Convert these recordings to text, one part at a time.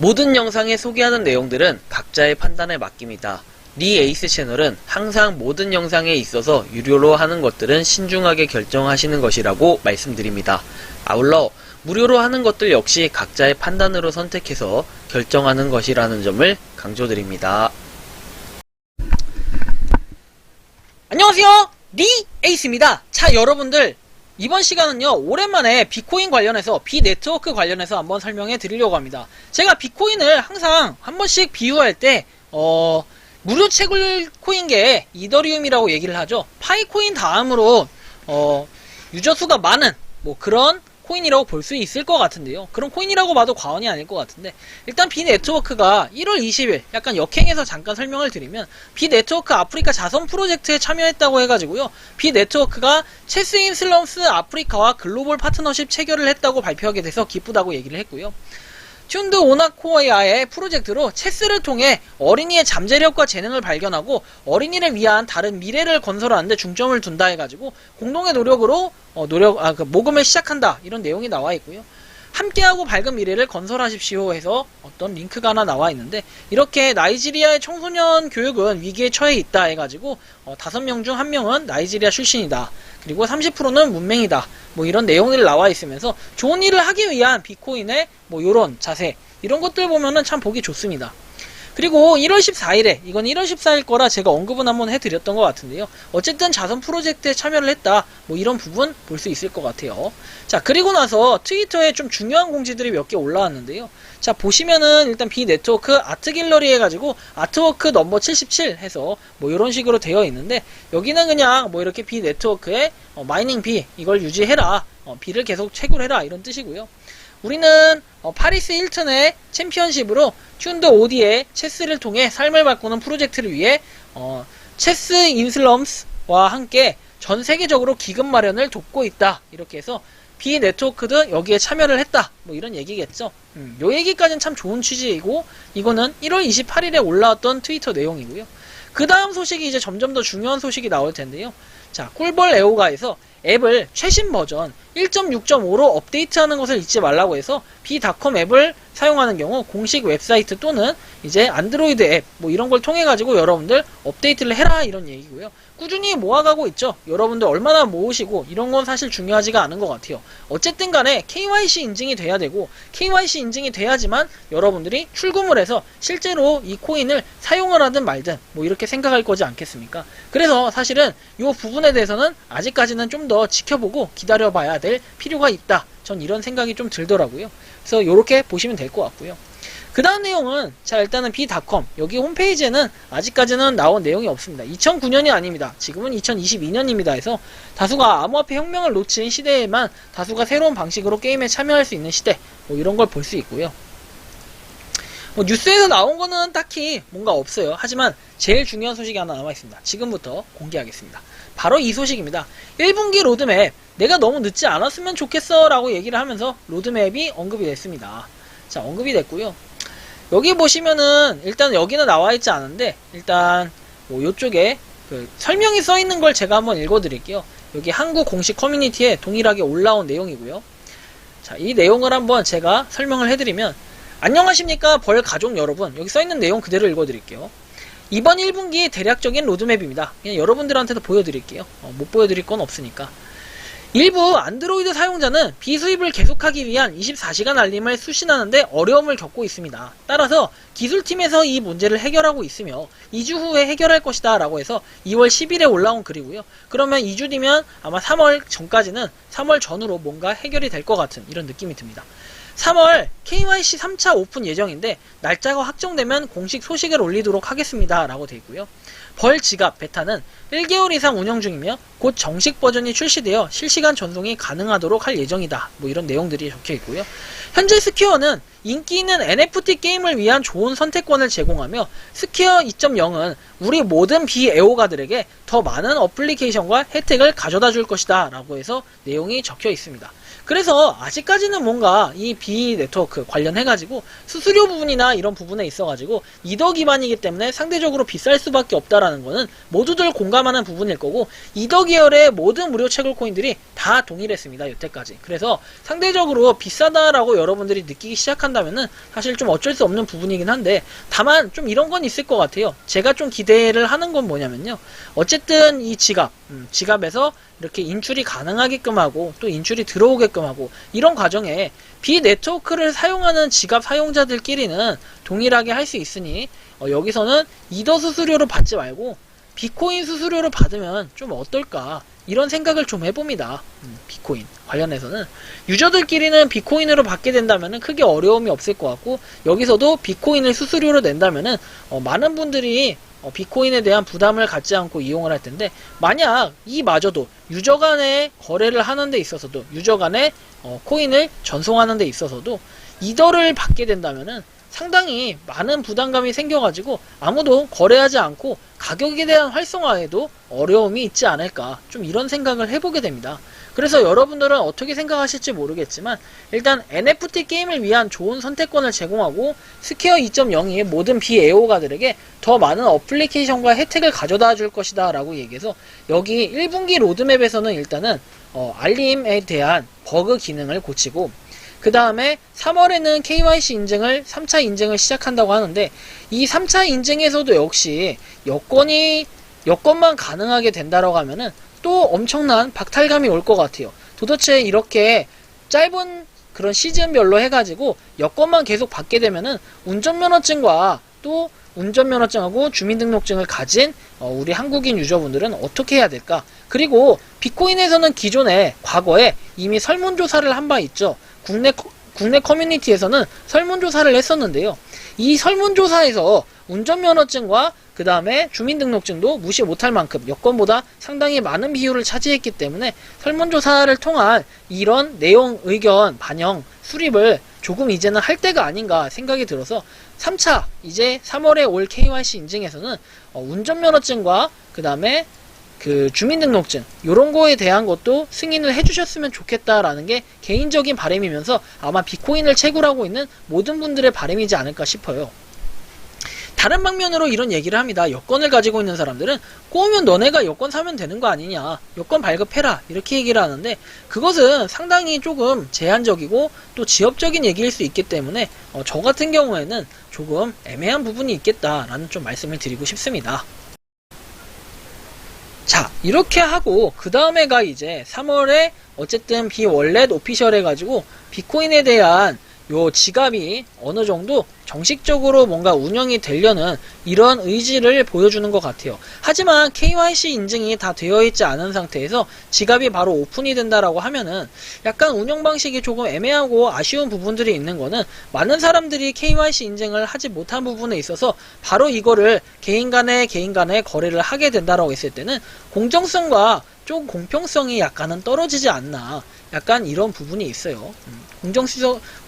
모든 영상에 소개하는 내용들은 각자의 판단에 맡깁니다. 리 에이스 채널은 항상 모든 영상에 있어서 유료로 하는 것들은 신중하게 결정하시는 것이라고 말씀드립니다. 아울러 무료로 하는 것들 역시 각자의 판단으로 선택해서 결정하는 것이라는 점을 강조드립니다. 안녕하세요, 리 에이스입니다. 자, 여러분들, 이번 시간은요, 오랜만에 비코인 관련해서, 비네트워크 관련해서 한번 설명해 드리려고 합니다. 제가 비코인을 항상 한 번씩 비유할 때 무료 채굴 코인계의 이더리움이라고 얘기를 하죠. 파이코인 다음으로 유저 수가 많은 그런 코인이라고 볼 수 있을 것 같은데요. 그런 코인이라고 봐도 과언이 아닐 것 같은데, 일단 비네트워크가 1월 20일 약간 역행해서 잠깐 설명을 드리면, 비네트워크 아프리카 자선 프로젝트에 참여했다고 해가지고요, 비네트워크가 체스 인 슬럼스 아프리카와 글로벌 파트너십 체결을 했다고 발표하게 돼서 기쁘다고 얘기를 했고요. 튠드 오나코야의 프로젝트로 체스를 통해 어린이의 잠재력과 재능을 발견하고 어린이를 위한 다른 미래를 건설하는 데 중점을 둔다 해가지고 공동의 노력으로 모금을 시작한다, 이런 내용이 나와 있고요. 함께하고 밝은 미래를 건설하십시오 해서 어떤 링크가 하나 나와 있는데, 이렇게 나이지리아의 청소년 교육은 위기에 처해 있다 해가지고 5명 중 1명은 나이지리아 출신이다, 그리고 30%는 문맹이다, 이런 내용들이 나와 있으면서 좋은 일을 하기 위한 비코인의 요런 자세, 이런 것들 보면은 참 보기 좋습니다. 그리고 1월 14일에, 이건 1월 14일 거라 제가 언급은 한번 해드렸던 것 같은데요. 어쨌든 자선 프로젝트에 참여를 했다, 이런 부분 볼 수 있을 것 같아요. 자, 그리고 나서 트위터에 좀 중요한 공지들이 몇 개 올라왔는데요. 자, 보시면은 일단 비네트워크 아트 갤러리 해가지고 아트워크 넘버 77 해서 이런 식으로 되어 있는데, 여기는 그냥 이렇게 비네트워크의 마이닝 비, 이걸 유지해라, 비를 계속 채굴해라, 이런 뜻이고요. 우리는 파리스 힐튼의 챔피언십으로 튠드 오디의 체스를 통해 삶을 바꾸는 프로젝트를 위해 체스 인슬럼스와 함께 전 세계적으로 기금 마련을 돕고 있다, 이렇게 해서 비네트워크도 여기에 참여를 했다, 이런 얘기겠죠. 요 얘기까지는 참 좋은 취지이고, 이거는 1월 28일에 올라왔던 트위터 내용이고요. 그 다음 소식이 이제 점점 더 중요한 소식이 나올 텐데요. 자, 꿀벌 애호가에서 앱을 최신 버전 1.6.5로 업데이트하는 것을 잊지 말라고 해서 비닷컴 앱을 사용하는 경우 공식 웹사이트 또는 이제 안드로이드 앱 이런 걸 통해 가지고 여러분들 업데이트를 해라, 이런 얘기고요. 꾸준히 모아가고 있죠. 여러분들 얼마나 모으시고 이런 건 사실 중요하지가 않은 것 같아요. 어쨌든 간에 KYC 인증이 돼야 되고, KYC 인증이 돼야지만 여러분들이 출금을 해서 실제로 이 코인을 사용을 하든 말든 이렇게 생각할 거지 않겠습니까? 그래서 사실은 이 부분에 대해서는 아직까지는 좀 더 지켜보고 기다려봐야 될 필요가 있다, 전 이런 생각이 좀 들더라고요. 그래서 이렇게 보시면 될 것 같고요. 그 다음 내용은, 자, 일단은 비닷컴, 여기 홈페이지에는 아직까지는 나온 내용이 없습니다. 2009년이 아닙니다. 지금은 2022년입니다. 해서 다수가 암호화폐 혁명을 놓친 시대에만 다수가 새로운 방식으로 게임에 참여할 수 있는 시대, 이런 걸 볼 수 있고요. 뉴스에서 나온 거는 딱히 뭔가 없어요. 하지만 제일 중요한 소식이 하나 남아있습니다. 지금부터 공개하겠습니다. 바로 이 소식입니다. 1분기 로드맵, 내가 너무 늦지 않았으면 좋겠어 라고 얘기를 하면서 로드맵이 언급이 됐습니다. 자, 언급이 됐고요. 여기 보시면은 일단 여기는 나와있지 않은데, 일단 요쪽에 설명이 써있는 걸 제가 한번 읽어드릴게요. 여기 한국 공식 커뮤니티에 동일하게 올라온 내용이고요. 자, 이 내용을 한번 제가 설명을 해드리면, 안녕하십니까 벌 가족 여러분, 여기 써있는 내용 그대로 읽어드릴게요. 이번 1분기 대략적인 로드맵입니다. 그냥 여러분들한테도 보여드릴게요. 못 보여드릴 건 없으니까. 일부 안드로이드 사용자는 비수입을 계속하기 위한 24시간 알림을 수신하는데 어려움을 겪고 있습니다. 따라서 기술팀에서 이 문제를 해결하고 있으며 2주 후에 해결할 것이다 라고 해서 2월 10일에 올라온 글이고요. 그러면 2주 뒤면 아마 3월 전까지는, 3월 전으로 뭔가 해결이 될 것 같은 이런 느낌이 듭니다. 3월 KYC 3차 오픈 예정인데 날짜가 확정되면 공식 소식을 올리도록 하겠습니다 라고 되어 있고요. 벌 지갑 베타는 1개월 이상 운영 중이며 곧 정식 버전이 출시되어 실시간 전송이 가능하도록 할 예정이다, 이런 내용들이 적혀 있고요. 현재 스퀘어는 인기 있는 NFT 게임을 위한 좋은 선택권을 제공하며 스퀘어 2.0은 우리 모든 비애호가들에게 더 많은 어플리케이션과 혜택을 가져다 줄 것이다 라고 해서 내용이 적혀 있습니다. 그래서 아직까지는 뭔가 이 비네트워크 관련해가지고 수수료 부분이나 이런 부분에 있어가지고 이더 기반이기 때문에 상대적으로 비쌀 수밖에 없다라는 거는 모두들 공감하는 부분일 거고, 이더 계열의 모든 무료 채굴 코인들이 다 동일했습니다, 여태까지. 그래서 상대적으로 비싸다라고 여러분들이 느끼기 시작한다면은 사실 좀 어쩔 수 없는 부분이긴 한데, 다만 좀 이런 건 있을 것 같아요. 제가 좀 기대를 하는 건 뭐냐면요, 어쨌든 이 지갑에서 이렇게 인출이 가능하게끔 하고 또 인출이 들어오게끔 하고, 이런 과정에 비네트워크를 사용하는 지갑 사용자들끼리는 동일하게 할 수 있으니 여기서는 이더 수수료를 받지 말고 비코인 수수료를 받으면 좀 어떨까, 이런 생각을 좀 해봅니다. 비코인 관련해서는 유저들끼리는 비코인으로 받게 된다면 크게 어려움이 없을 것 같고, 여기서도 비코인을 수수료로 낸다면은 많은 분들이 비코인에 대한 부담을 갖지 않고 이용을 할 텐데, 만약 이마저도 유저 간의 거래를 하는 데 있어서도, 유저 간의 코인을 전송하는 데 있어서도 이더를 받게 된다면은 상당히 많은 부담감이 생겨가지고 아무도 거래하지 않고 가격에 대한 활성화에도 어려움이 있지 않을까, 좀 이런 생각을 해보게 됩니다. 그래서 여러분들은 어떻게 생각하실지 모르겠지만, 일단 NFT 게임을 위한 좋은 선택권을 제공하고 스퀘어 2.0이 모든 비애호가들에게 더 많은 어플리케이션과 혜택을 가져다 줄 것이다 라고 얘기해서, 여기 1분기 로드맵에서는 일단은 알림에 대한 버그 기능을 고치고, 그 다음에 3월에는 KYC 인증을 3차 인증을 시작한다고 하는데, 이 3차 인증에서도 역시 여건만 가능하게 된다라고 하면은 또 엄청난 박탈감이 올 것 같아요. 도대체 이렇게 짧은 그런 시즌별로 해가지고 여건만 계속 받게 되면은 운전면허증과 또 운전면허증하고 주민등록증을 가진 우리 한국인 유저분들은 어떻게 해야 될까? 그리고 비코인에서는 과거에 이미 설문조사를 한 바 있죠. 국내 커뮤니티에서는 설문조사를 했었는데요. 이 설문조사에서 운전면허증과 그 다음에 주민등록증도 무시 못할 만큼 여건보다 상당히 많은 비율을 차지했기 때문에 설문조사를 통한 이런 내용, 의견, 반영, 수립을 조금 이제는 할 때가 아닌가 생각이 들어서 3차 이제 3월에 올 KYC 인증에서는 운전면허증과 그 다음에 그 주민등록증 요런 거에 대한 것도 승인을 해주셨으면 좋겠다라는 게 개인적인 바람이면서 아마 비코인을 채굴하고 있는 모든 분들의 바람이지 않을까 싶어요. 다른 방면으로 이런 얘기를 합니다. 여권을 가지고 있는 사람들은 꼬우면 너네가 여권 사면 되는 거 아니냐, 여권 발급해라, 이렇게 얘기를 하는데, 그것은 상당히 조금 제한적이고 또 지엽적인 얘기일 수 있기 때문에 저 같은 경우에는 조금 애매한 부분이 있겠다라는 좀 말씀을 드리고 싶습니다. 자, 이렇게 하고 그 다음에가 이제 3월에 어쨌든 비월렛 오피셜 해가지고 비코인에 대한 요 지갑이 어느 정도 정식적으로 뭔가 운영이 되려는 이런 의지를 보여주는 것 같아요. 하지만 KYC 인증이 다 되어 있지 않은 상태에서 지갑이 바로 오픈이 된다라고 하면은 약간 운영 방식이 조금 애매하고 아쉬운 부분들이 있는 거는, 많은 사람들이 KYC 인증을 하지 못한 부분에 있어서 바로 이거를 개인 간의 거래를 하게 된다라고 했을 때는 공정성과 좀 공평성이 약간은 떨어지지 않나, 약간 이런 부분이 있어요.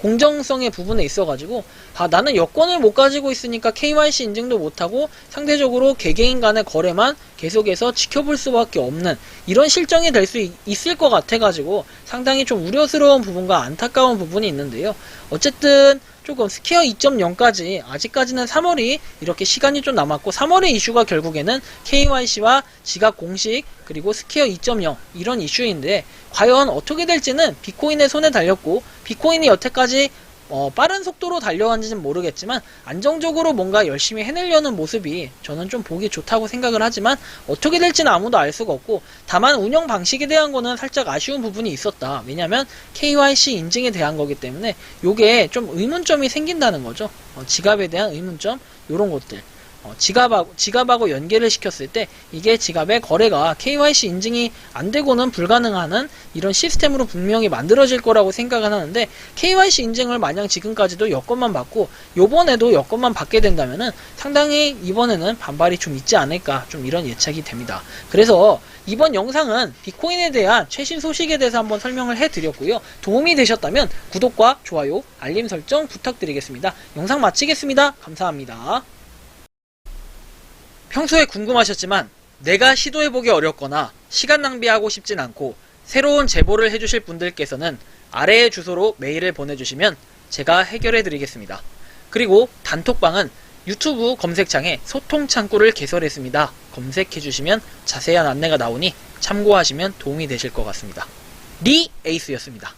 공정성의 부분에 있어가지고, 나는 여권을 못 가지고 있으니까 KYC 인증도 못하고 상대적으로 개개인 간의 거래만 계속해서 지켜볼 수밖에 없는 이런 실정이 될 수 있을 것 같아가지고 상당히 좀 우려스러운 부분과 안타까운 부분이 있는데요. 어쨌든 조금 스퀘어 2.0까지 아직까지는 3월이 이렇게 시간이 좀 남았고, 3월의 이슈가 결국에는 KYC와 지갑 공식 그리고 스퀘어 2.0 이런 이슈인데, 과연 어떻게 될지는 비코인의 손에 달렸고, 비코인이 여태까지 빠른 속도로 달려왔는지는 모르겠지만 안정적으로 뭔가 열심히 해내려는 모습이 저는 좀 보기 좋다고 생각을 하지만, 어떻게 될지는 아무도 알 수가 없고, 다만 운영 방식에 대한 거는 살짝 아쉬운 부분이 있었다. 왜냐면 KYC 인증에 대한 거기 때문에 요게 좀 의문점이 생긴다는 거죠. 지갑에 대한 의문점, 요런 것들. 지갑하고 연계를 시켰을 때 이게 지갑의 거래가 KYC 인증이 안 되고는 불가능한 이런 시스템으로 분명히 만들어질 거라고 생각은 하는데, KYC 인증을 마냥 지금까지도 여권만 받고 요번에도 여권만 받게 된다면은 상당히 이번에는 반발이 좀 있지 않을까, 좀 이런 예측이 됩니다. 그래서 이번 영상은 비코인에 대한 최신 소식에 대해서 한번 설명을 해드렸고요. 도움이 되셨다면 구독과 좋아요, 알림 설정 부탁드리겠습니다. 영상 마치겠습니다. 감사합니다. 평소에 궁금하셨지만 내가 시도해보기 어렵거나 시간 낭비하고 싶진 않고 새로운 제보를 해주실 분들께서는 아래의 주소로 메일을 보내주시면 제가 해결해 드리겠습니다. 그리고 단톡방은 유튜브 검색창에 소통 창구를 개설했습니다. 검색해 주시면 자세한 안내가 나오니 참고하시면 도움이 되실 것 같습니다. 리 에이스였습니다.